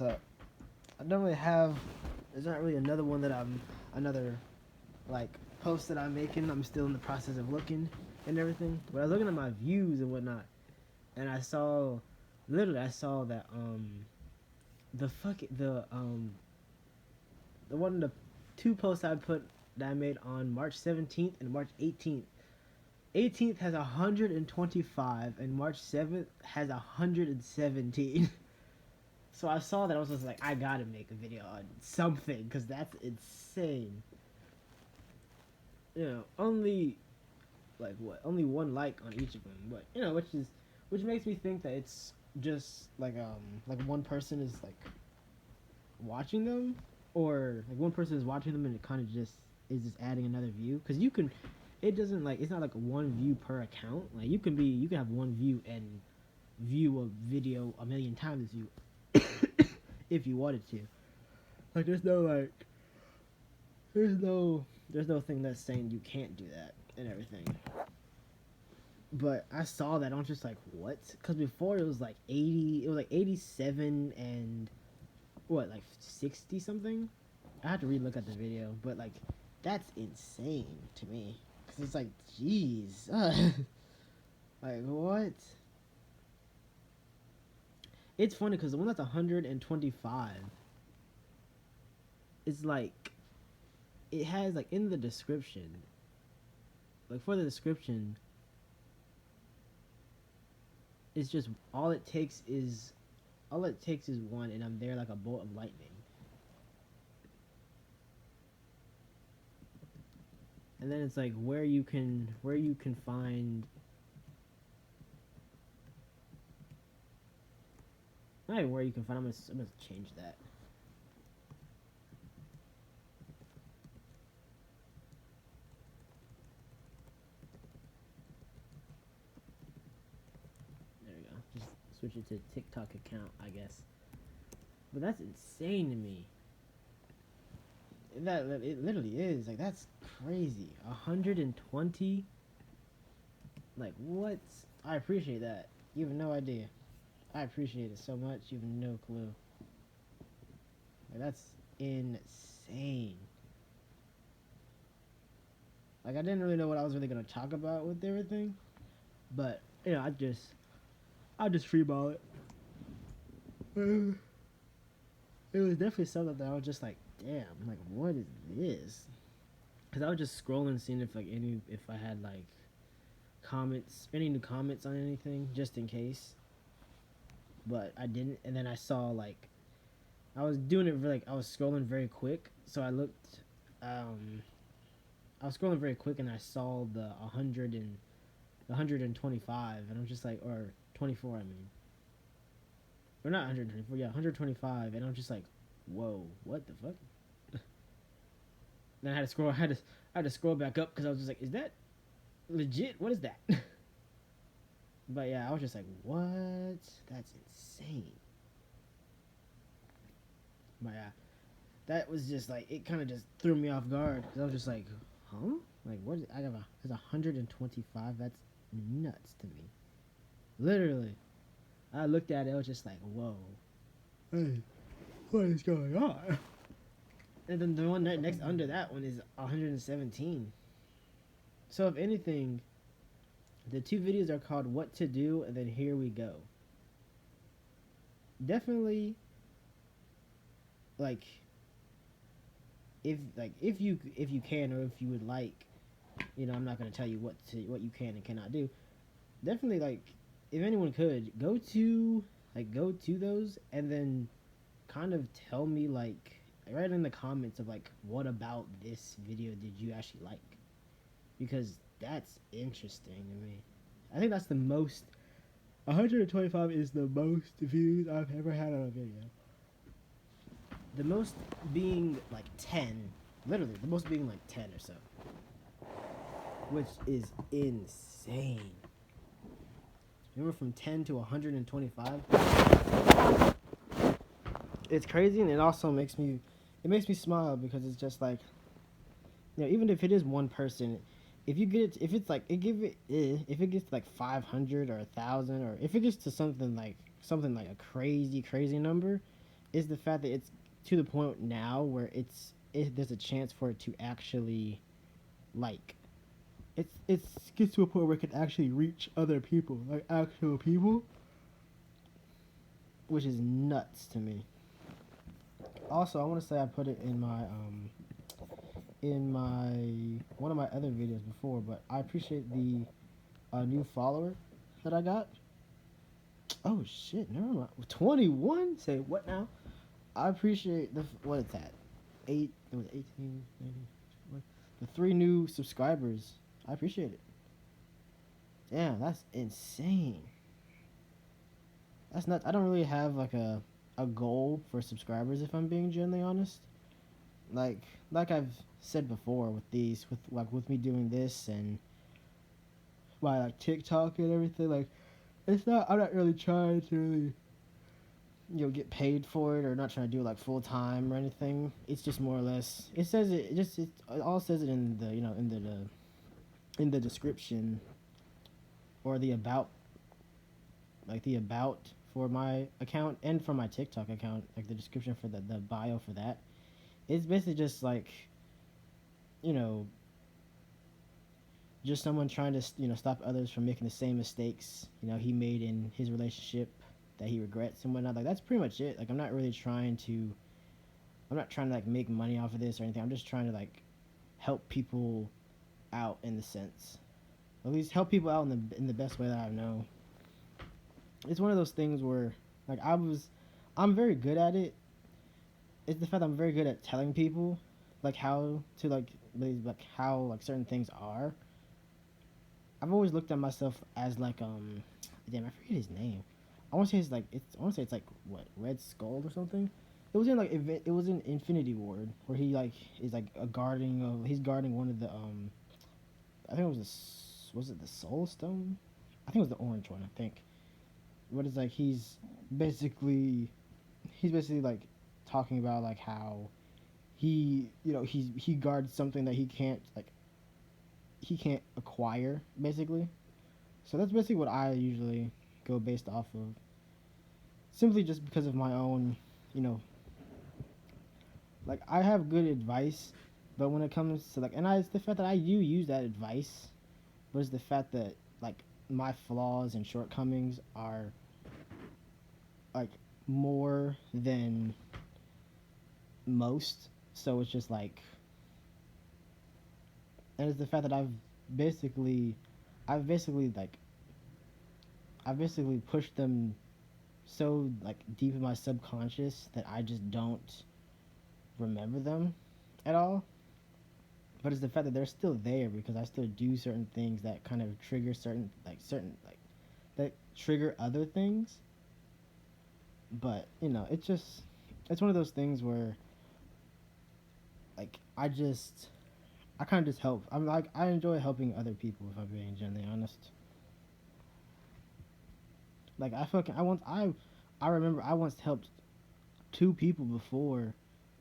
So I don't really have. There's not really another one that I'm another like post that I'm making. I'm still in the process of looking and everything. But I was looking at my views and whatnot, and I saw, literally, I saw that the fuck the one of the two posts I put that I made on March 17th and March 18th. 18th has 125 and March 7th has 117. So I saw that I was just like, I gotta make a video on something because that's insane. Only like what? Only one like on each of them, but which makes me think that it's just like one person is like watching them, or like one person is watching them and it kind of just is just adding another view because you can. It doesn't like it's not like one view per account. Like you can have one view and view a video a million times if you wanted to. Like there's no thing that's saying you can't do that and everything. But I saw that I was just like, what? Because before it was like 80, it was like 87 and what, like 60 something. I have to relook at the video, but like that's insane to me. Because it's like, jeez, like what? It's funny because the one that's 125 is like it has like in the description, like for the description, it's just all it takes is one, and I'm there like a bolt of lightning. And then it's like where you can find, not even where you can find. I'm gonna change that. There we go. Just switch it to TikTok account, I guess. But that's insane to me. That it literally is like that's crazy. 120. Like what? I appreciate that. You have no idea. I appreciate it so much. You have no clue. Like that's insane. Like I didn't really know what I was really gonna talk about with everything, but I just freeball it. It was definitely something that I was just like, damn, like what is this? Because I was just scrolling, seeing if I had like comments, any new comments on anything, just in case. But I didn't, and then I saw like I was doing it for like I was scrolling very quick, so I looked. I was scrolling very quick, and I saw the 125, and I'm just like, or 24, I mean, or not 124, yeah, 125, and I'm just like, whoa, what the fuck? Then I had to scroll. I had to scroll back up because I was just like, is that legit? What is that? But yeah, I was just like, what? That's insane. But yeah, that was just like it kind of just threw me off guard because I was just like, huh? Like what? I got there's 125. That's nuts to me. Literally, I looked at it. I was just like, whoa. Hey, what is going on? And then the one next under that one is 117. So if anything, the two videos are called "What to Do" and then "Here We Go." Definitely, like if you can or if you would like, I'm not gonna tell you what you can and cannot do. Definitely, like if anyone could go to those and then kind of tell me like right in the comments of like what about this video did you actually like, because that's interesting to me. I think that's the most 125 is the most views I've ever had on a video. The most being like 10, literally the most being like 10 or so, which is insane. Remember, from 10 to 125, it's crazy, and it also makes me smile because it's just like, even if it is one person, if you get it, if it's like if it gets to like 500 or 1,000, or if it gets to something like a crazy number, is the fact that it's to the point now where there's a chance for it to actually like it's gets to a point where it can actually reach other people, like actual people, which is nuts to me. Also, I want to say I put it in my one of my other videos before, but I appreciate the new follower that I got. Oh shit, never mind. 21? Say what now? I appreciate what it's at. It was 18, 19, the 3 new subscribers. I appreciate it. Damn, that's insane. That's not. I don't really have like a goal for subscribers if I'm being genuinely honest. Like like I've said before with these with me doing this and my like TikTok and everything, like it's not I'm not really trying to really get paid for it or not trying to do it like full time or anything. It's just more or less it says it all says it in the in the description or the about the about for my account and for my TikTok account, like the description for the bio for that. It's basically just like, you know, just someone trying to stop others from making the same mistakes he made in his relationship that he regrets and whatnot. Like that's pretty much it. Like I'm not trying to like make money off of this or anything. I'm just trying to like help people out in the sense, at least help people out in the best way that I know. It's one of those things where like I'm very good at it. It's the fact that I'm very good at telling people like how to like how like certain things are. I've always looked at myself as like damn, I forget his name. I want to say it's like what, Red Skull or something. It was in like it was in Infinity Ward where he like is like he's guarding one of the I think it was it the Soul Stone? I think it was the orange one, I think. What is like he's basically like talking about like how he guards something that he can't acquire basically. So that's basically what I usually go based off of, simply just because of my own, you know, like I have good advice, but when it comes to like, and it's the fact that I do use that advice, but it's the fact that like my flaws and shortcomings are like more than most. So it's just like, and it's the fact that basically, I've basically like, I've basically pushed them so like deep in my subconscious that I just don't remember them at all. But it's the fact that they're still there because I still do certain things that kind of trigger certain like that trigger other things. But it's one of those things where like I kind of just help. I'm like I enjoy helping other people if I'm being genuinely honest. Like I remember I once helped 2 people before.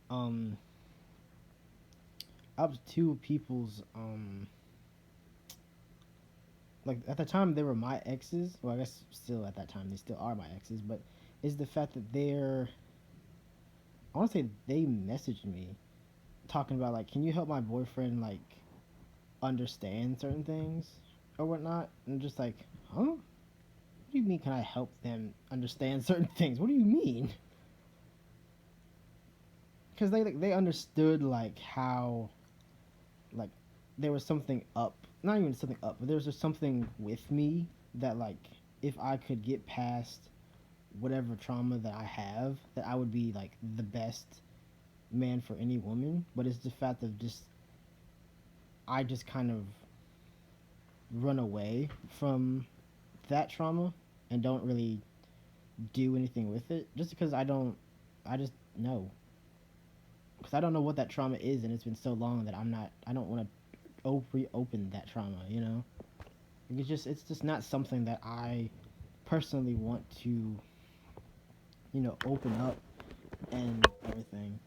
Um, up to 2 people's like at the time they were my exes. Well, I guess still at that time they still are my exes, but is the fact that I want to say they messaged me talking about like, can you help my boyfriend like understand certain things or whatnot? And I'm just like, huh? What do you mean? Can I help them understand certain things? What do you mean? Because they understood like how like there was something up, not even something up, but there was just something with me that like if I could get past whatever trauma that I have, that I would be like the best man for any woman. But it's the fact of just I just kind of run away from that trauma and don't really do anything with it just because I just know, because I don't know what that trauma is, and it's been so long that I don't want to reopen that trauma, you know. It's just not something that I personally want to open up and everything,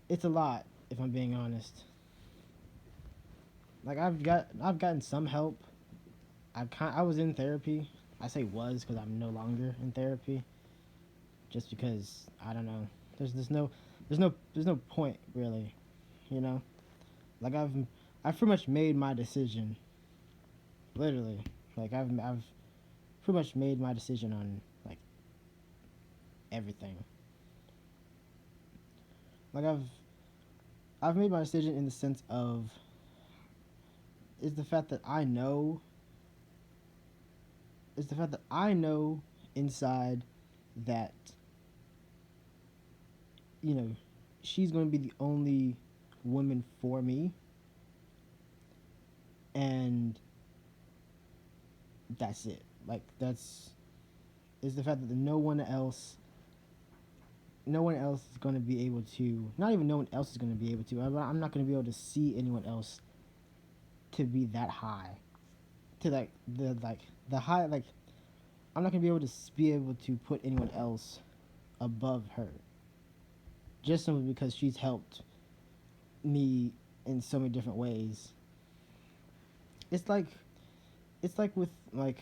it's a lot if I'm being honest. Like I've gotten some help. I was in therapy. I say was because I'm no longer in therapy. just because I don't know. There's no point really, you know. Like I've pretty much made my decision, literally. Like I've pretty much made my decision on like everything. Like I've made my decision in the sense of is the fact that I know is the fact that I know inside that you know she's going to be the only woman for me, and that's it. Like that's is the fact that no one else is going to be able to, not even no one else is going to be able to. I'm not going to be able to see anyone else to be that high, to like the high, like I'm not going to be able to be able to put anyone else above her, just simply because she's helped me in so many different ways. It's like it's like with like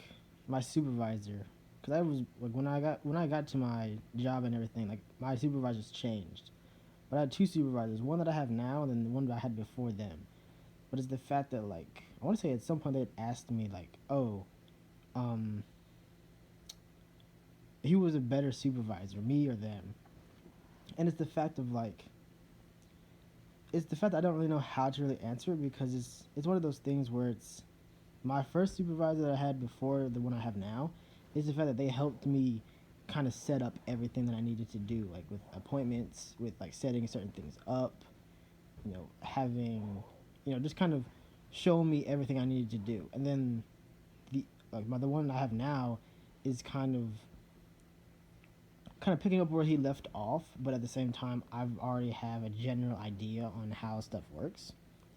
my supervisor, because I was like when I got to my job and everything, like my supervisors changed, but I had two supervisors, one that I have now and then the one that I had before them. But it's the fact that like I want to say at some point they had asked me like, oh, um, he was a better supervisor, me or them, and it's the fact that I don't really know how to really answer it because it's one of those things where it's my first supervisor that I had before the one I have now is the fact that they helped me kind of set up everything that I needed to do, like with appointments, with like setting certain things up, having, just kind of showing me everything I needed to do. And then the the one I have now is kind of picking up where he left off, but at the same time, I've already have a general idea on how stuff works.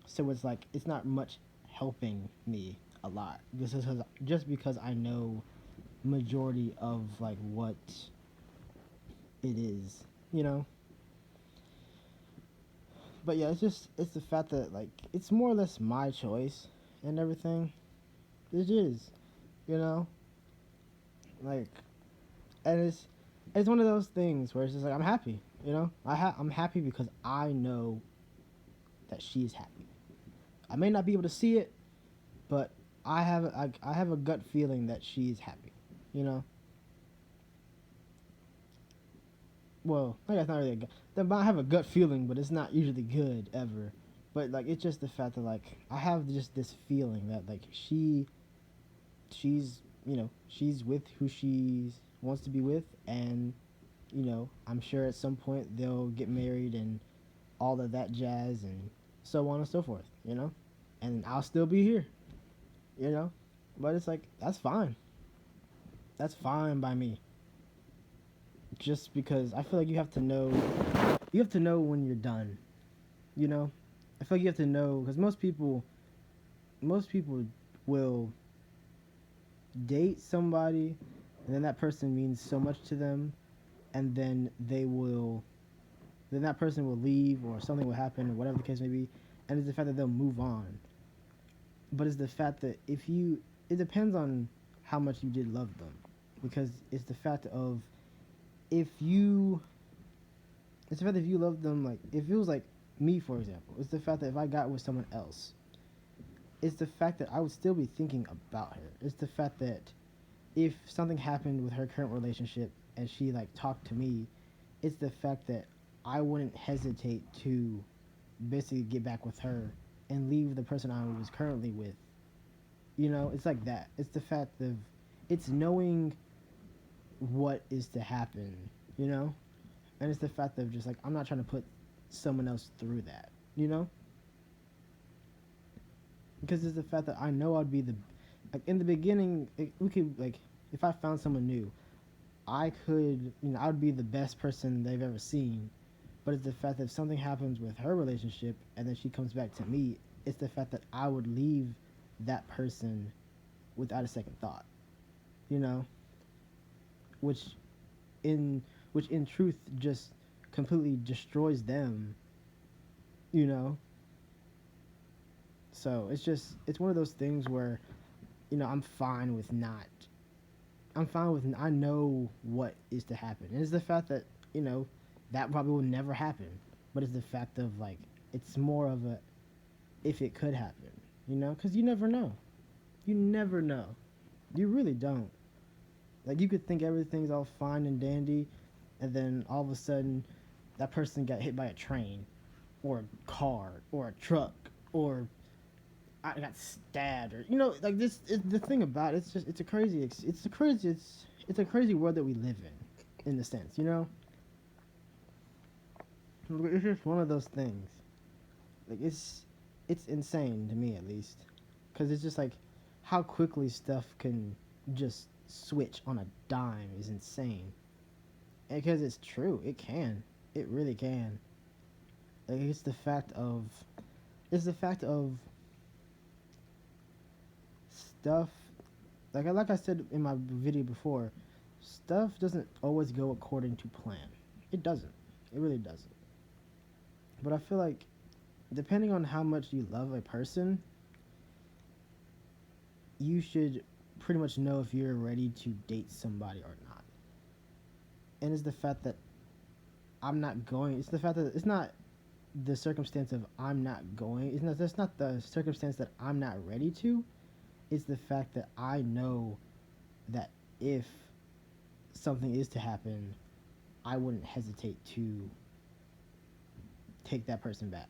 So it's like it's not much helping me a lot just because I know majority of like what it is, you know. But yeah, it's the fact that like it's more or less my choice and everything. It is, you know, like, and it's one of those things where it's just like I'm happy, you know. I'm happy because I know that she's happy. I may not be able to see it, but I have a gut feeling that she's happy, you know. Well, I guess not really a gut. I have a gut feeling, but it's not usually good ever. But like it's just the fact that like I have just this feeling that like she's she's with who she wants to be with, and I'm sure at some point they'll get married and all of that jazz and so on and so forth, and I'll still be here, you know, but it's like that's fine by me, just because I feel like you have to know when you're done, you know. I feel like you have to know because most people will date somebody and then that person means so much to them, and then that person will leave or something will happen or whatever the case may be, and it's the fact that they'll move on. But it's the fact that it depends on how much you did love them, because it's the fact of if you it's the fact that if you love them, like if it was like me for example, it's the fact that if I got with someone else, it's the fact that I would still be thinking about her. It's the fact that if something happened with her current relationship and she like talked to me, it's the fact that I wouldn't hesitate to basically get back with her and leave the person I was currently with. It's like that. It's the fact of it's knowing what is to happen, you know? And it's the fact of just like I'm not trying to put someone else through that, you know? Because it's the fact that I know I'd be the like in the beginning we could like if I found someone new, I could, I would be the best person they've ever seen. But it's the fact that if something happens with her relationship and then she comes back to me, it's the fact that I would leave that person without a second thought, you know, which in which in truth just completely destroys them, you know. So it's one of those things where, I'm fine with not I'm fine with. I know what is to happen. And it's the fact that you know that probably will never happen. But it's the fact of like it's more of a if it could happen. You know, because you never know. You never know. You really don't. Like you could think everything's all fine and dandy, and then all of a sudden, that person got hit by a train, or a car, or a truck, or I got stabbed, or like this. The thing about it, it's just it's a crazy world that we live in the sense, It's just one of those things. Like it's insane to me at least, because it's just like how quickly stuff can just switch on a dime is insane. Because it's true, it can, it really can. Like it's the fact of stuff like I said in my video before, stuff doesn't always go according to plan. It doesn't. It really doesn't. But I feel like depending on how much you love a person, you should pretty much know if you're ready to date somebody or not. And it's the fact that I'm not going. It's the fact that it's not the circumstance of I'm not going. It's not. That's not the circumstance that I'm not ready to. It's the fact that I know that if something is to happen, I wouldn't hesitate to take that person back.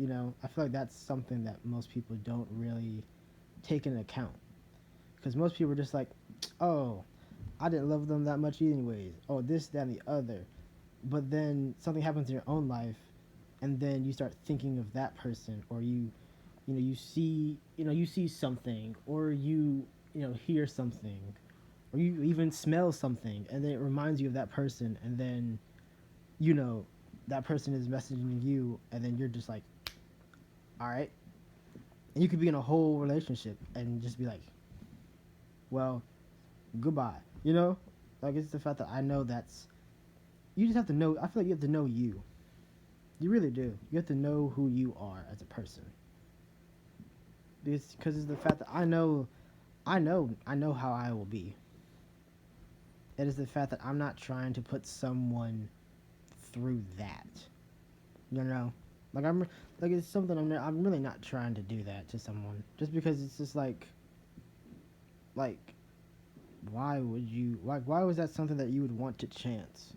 I feel like that's something that most people don't really take into account. Because most people are just like, oh, I didn't love them that much anyways. Oh, this, that, and the other. But then something happens in your own life, and then you start thinking of that person, or you see something, or hear something, or you even smell something, and then it reminds you of that person, and then you know that person is messaging you, and then you're just like, all right. And you could be in a whole relationship and just be like, well, goodbye. Like it's the fact that I know that's you just have to know. I feel like you have to know you. You really do. You have to know who you are as a person. Because it's the fact that I know how I will be. It is the fact that I'm not trying to put someone through that. You know, like it's something I'm really not trying to do that to someone just because it's just like why would you why was that something that you would want to chance?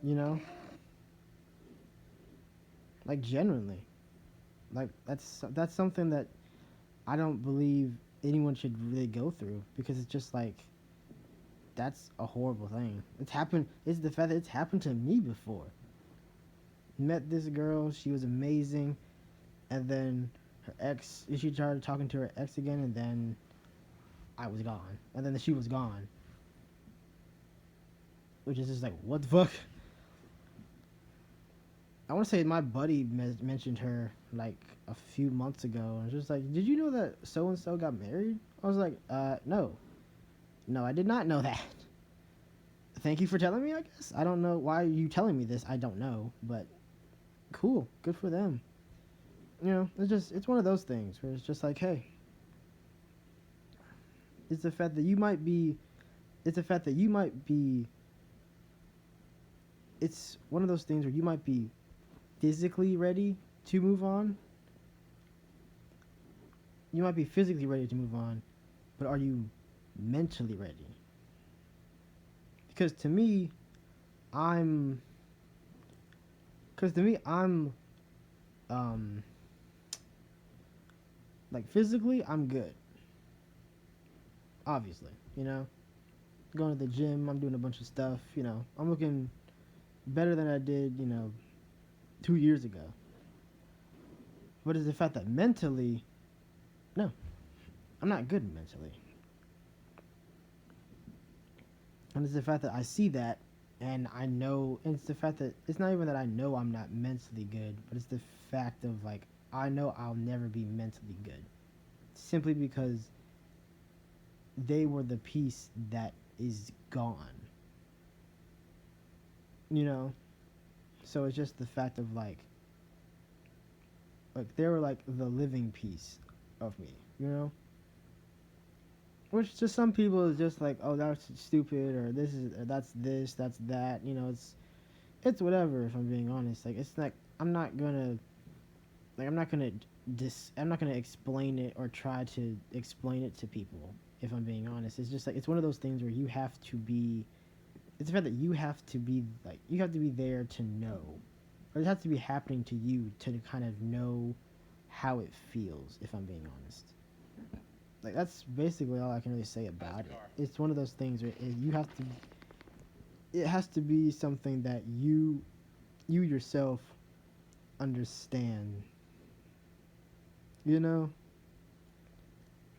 You know, like genuinely, like that's something that I don't believe anyone should really go through because it's just like that's a horrible thing. It's happened. It's the fact that it's happened to me before. Met this girl, she was amazing, and then she started talking to her ex again, and then I was gone, and then she was gone, which is just like what the fuck. I want to say my buddy mentioned her like a few months ago, and just like, did you know that so and so got married? I was like, no, I did not know that. Thank you for telling me. I guess I don't know why are you telling me this. I don't know, but cool, good for them. It's one of those things where it's just like, hey, it's the fact that you might be, it's the fact that you might be. It's one of those things where you might be physically ready to move on. You might be physically ready to move on, but are you mentally ready? Because to me, I'm. Because to me, I'm. Um. Like physically, I'm good. Obviously, going to the gym, I'm doing a bunch of stuff. I'm looking better than I did, 2 years ago. But it's the fact that mentally, no, I'm not good mentally. And it's the fact that I see that and I know, and it's the fact that it's not even that I know I'm not mentally good, but it's the fact of like, I know I'll never be mentally good. Simply because they were the piece that is gone. So it's just the fact of like they were like the living piece of me. which to some people is just like, oh, that's stupid, or this is, or that's this, that's that. You know, it's whatever. If I'm being honest, like it's like I'm not gonna like I'm not gonna explain it or try to explain it to people. If I'm being honest, it's just like it's one of those things where you have to be. It's the fact that you have to be like you have to be there to know, or it has to be happening to you to kind of know how it feels. If I'm being honest, like that's basically all I can really say about it. It's one of those things where you have to. It has to be something that you yourself understand. You know,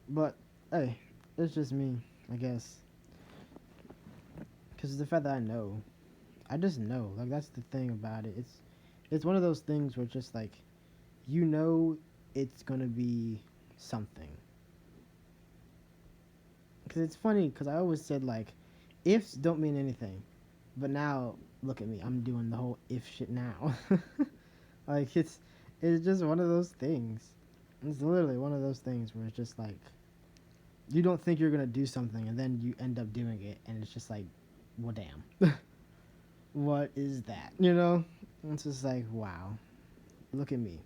but hey, it's just me, I guess. Because the fact that I know, I just know. Like that's the thing about it. It's one of those things where just like, you know, it's gonna be something. Because it's funny. Because I always said like, ifs don't mean anything, but now look at me. I'm doing the whole if shit now. Like it's just one of those things. It's literally one of those things where it's just like you don't think you're gonna do something and then you end up doing it and it's just like, well, damn. What is that? You know? It's just like, wow, look at me.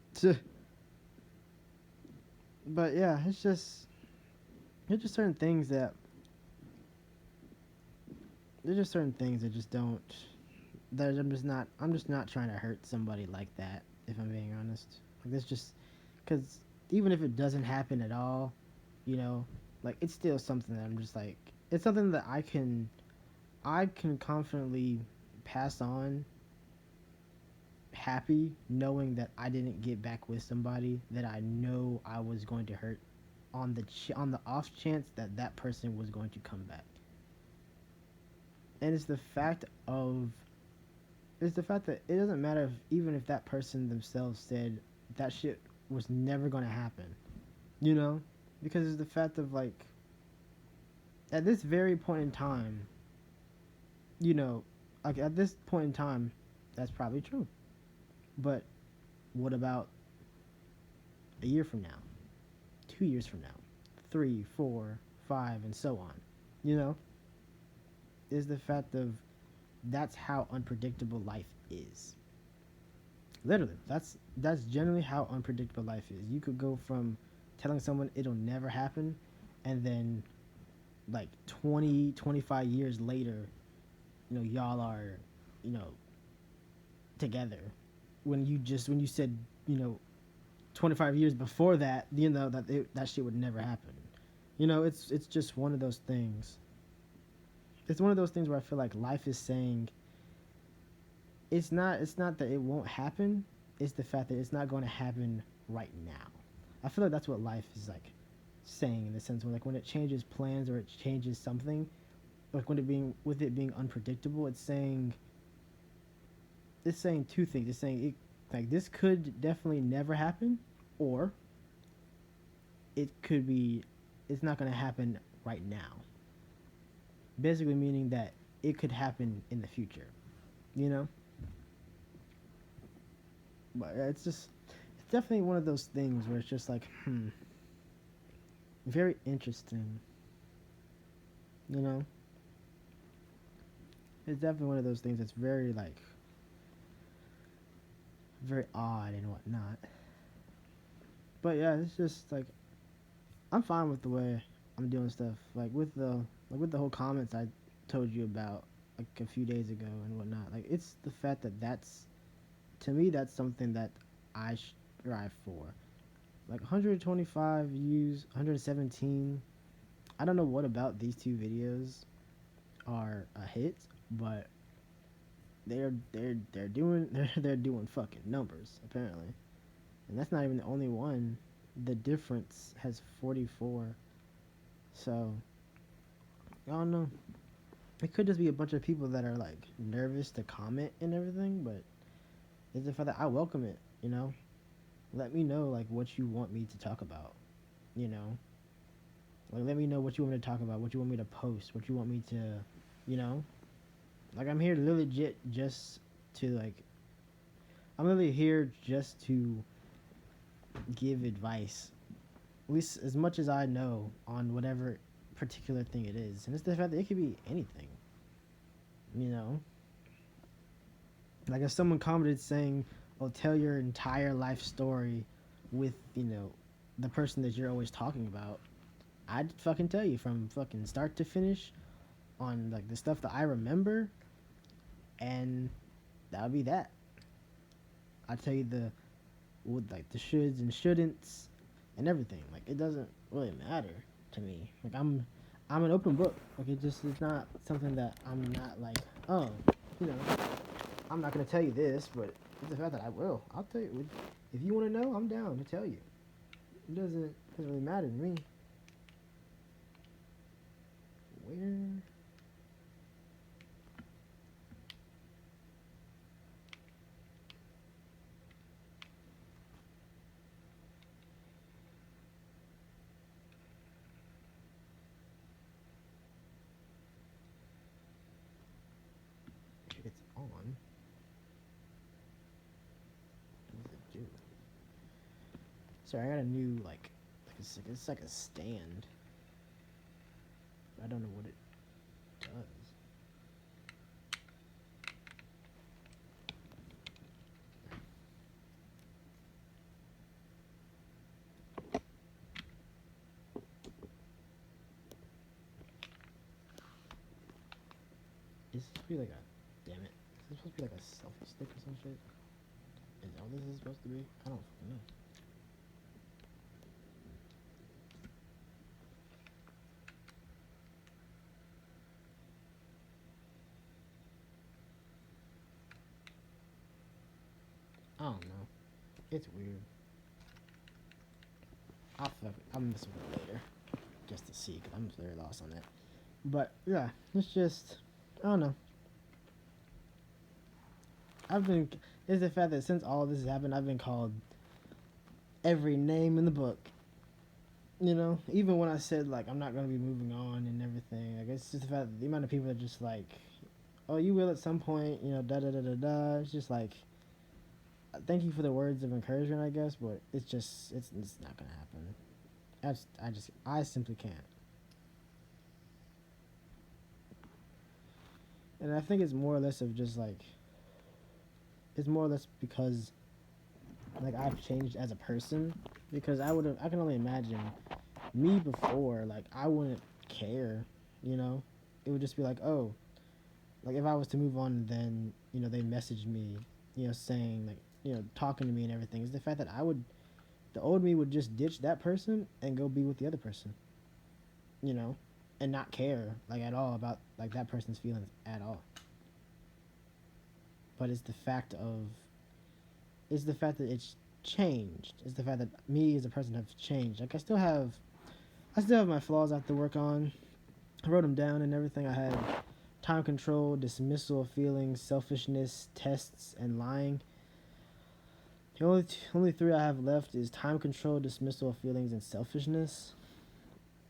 But yeah, it's just certain things that there's just certain things that just don't. That I'm just not trying to hurt somebody like that. If I'm being honest, like it's just because even if it doesn't happen at all, you know, like it's still something that I'm just like it's something that I can confidently pass on happy knowing that I didn't get back with somebody that I know I was going to hurt on on the off chance that that person was going to come back. And it's the fact that it doesn't matter if even if that person themselves said that shit was never going to happen, you know? Because it's the fact of like at this very point in time, you know, like at this point in time, that's probably true. But what about a year from now, 2 years from now, three, four, five, and so on? You know, is the fact of that's how unpredictable life is. Literally, that's generally how unpredictable life is. You could go from telling someone it'll never happen, and then like 20, 25 years later, you know, y'all are, you know, together. When you said, you know, 25 years before that, you know, that shit would never happen. You know, it's just one of those things. It's one of those things where I feel like life is saying it's not that it won't happen, it's the fact that it's not going to happen right now. I feel like that's what life is like saying in the sense where like when it changes plans or it changes something, like when it being with it being unpredictable, it's saying two things. It's saying it like this could definitely never happen, or it could be it's not going to happen right now. Basically meaning that it could happen in the future, you know? But it's just it's definitely one of those things where it's just like, very interesting, you know? It's definitely one of those things that's very like very odd and whatnot. But yeah, it's just like I'm fine with the way I'm doing stuff. Like with the whole comments I told you about like a few days ago and whatnot. Like it's the fact that that's to me that's something that I strive for. Like 125 views, 117. I don't know what about these two videos are a hit, but they're doing they're doing fucking numbers apparently. And that's not even the only one. The difference has 44. So I don't know. It could just be a bunch of people that are like nervous to comment and everything, but it's the fact that I welcome it. You know, let me know like what you want me to talk about. You know, like let me know what you want me to talk about, what you want me to post, what you want me to, you know, like I'm here legit just to like I'm literally here just to give advice, at least as much as I know on whatever particular thing it is, and it's the fact that it could be anything. You know, like if someone commented saying, "Oh, tell your entire life story with the person that you're always talking about," I'd fucking tell you from fucking start to finish on like the stuff that I remember, and that would be that. I'd tell you the with like the shoulds and shouldn'ts and everything. Like it doesn't really matter to me. Like I'm an open book. Like it's not something that I'm not like, oh, you know, I'm not gonna tell you this, but it's the fact that I will. I'll tell you. If you want to know, I'm down to tell you. It doesn't really matter to me. Where? It's on. What does it do? Sorry, I got a new it's like a stand. I don't know what it does. Is this supposed to be like a damn it? Is this supposed to be like a selfie stick or some shit? Is that what this is supposed to be? I don't fucking know. I don't know. It's weird. I'll mess with it later, just to see, cause I'm very lost on that. But yeah, it's just I don't know. I've been It's the fact that since all of this has happened, I've been called every name in the book. Even when I said like I'm not gonna be moving on and everything, like it's just the fact that the amount of people that just like, oh, you will at some point, da da da da da. It's just like, thank you for the words of encouragement, I guess, but it's not gonna happen. I simply can't. And I think it's more or less of just like, it's more or less because like I've changed as a person, because I can only imagine me before, like I wouldn't care, you know. It would just be like, oh, like if I was to move on, then they messaged me, saying like, talking to me and everything. Is the fact that the old me would just ditch that person and go be with the other person, you know, and not care like at all about like that person's feelings at all. But it's the fact that it's changed. It's the fact that me as a person have changed. Like I still have my flaws I have to work on. I wrote them down and everything. I had time control, dismissal of feelings, selfishness, tests, and lying. The only three I have left is time control, dismissal of feelings, and selfishness.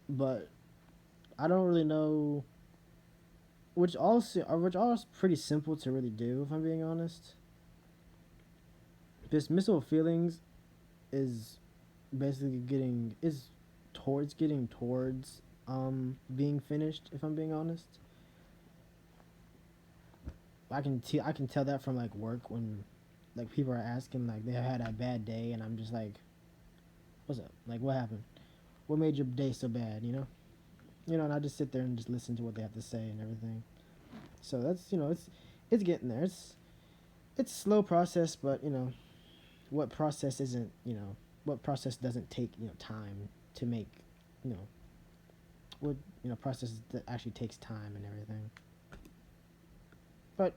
But I don't really know which all is pretty simple to really do, if I'm being honest. Dismissal of feelings is basically getting towards being finished, if I'm being honest. I can tell that from like work, when like people are asking like they had a bad day, and I'm just like, what's up? Like what happened? What made your day so bad, and I just sit there and just listen to what they have to say and everything. So that's it's getting there. It's a slow process, but what process isn't what process doesn't take time to make, you know what process that actually takes time and everything. But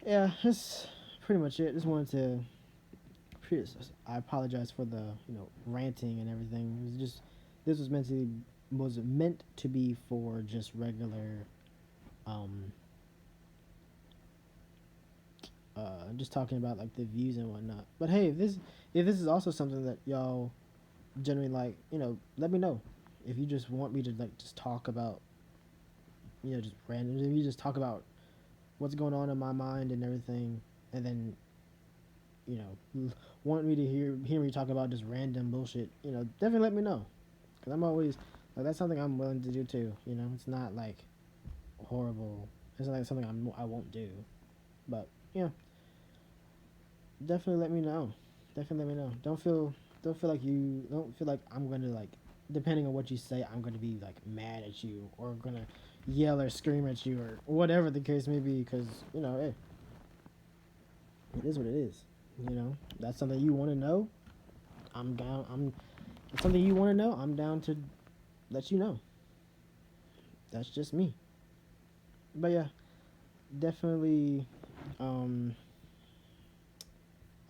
yeah, that's pretty much it. Just wanted to. I apologize for the ranting and everything. It was just this was meant to be for just regular, um just talking about like the views and whatnot. But hey, if this is also something that y'all generally like, let me know. If you just want me to like just talk about, just random, if you just talk about what's going on in my mind and everything, and then want me to hear me talk about just random bullshit, definitely let me know, because I'm always Like that's something I'm willing to do too. You know, it's not like horrible. It's not like something I won't do. But yeah, definitely let me know. Definitely let me know. Don't feel like I'm gonna like, depending on what you say, I'm gonna be like mad at you or gonna yell or scream at you or whatever the case may be. Because you know, it is what it is. You know, that's something you want to know. I'm down. It's something you want to know. I'm down to let you know. That's just me. But yeah, definitely. Um,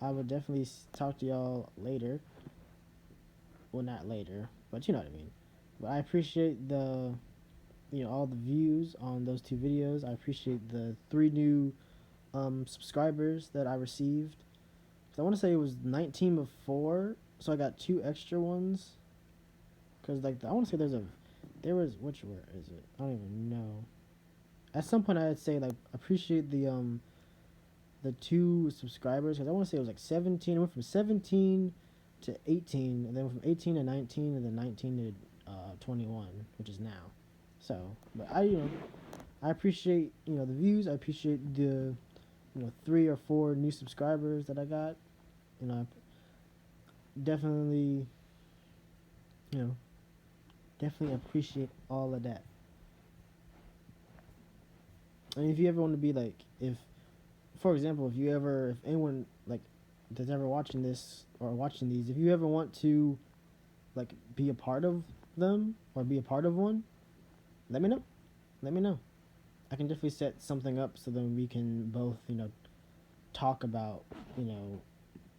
I would definitely talk to y'all later. Well, not later, but you know what I mean. But I appreciate all the views on those two videos. I appreciate the 3 new subscribers that I received. I want to say it was 19 before, so I got 2 extra ones. Cause like I want to say there was, which where is it? I don't even know. At some point I'd say like appreciate the 2 subscribers, because I want to say it was like 17. I went from 17 to 18, and then from 18 to 19, and then 19 to 21, which is now. So, but I appreciate the views. I appreciate the 3 or 4 new subscribers that I got. You know, definitely you know definitely appreciate all of that. And if you ever want to be like, if for example, if anyone like that's ever watching this or watching these, if you ever want to like be a part of them or be a part of one, let me know. Let me know. I can definitely set something up so then we can both, talk about, you know,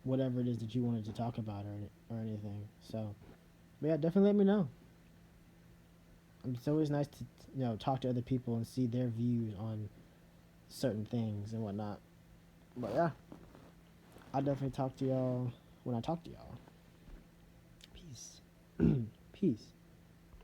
whatever it is that you wanted to talk about or anything. So, but yeah, definitely let me know. It's always nice to, talk to other people and see their views on certain things and whatnot. But yeah, I'll definitely talk to y'all when I talk to y'all. Peace. Peace.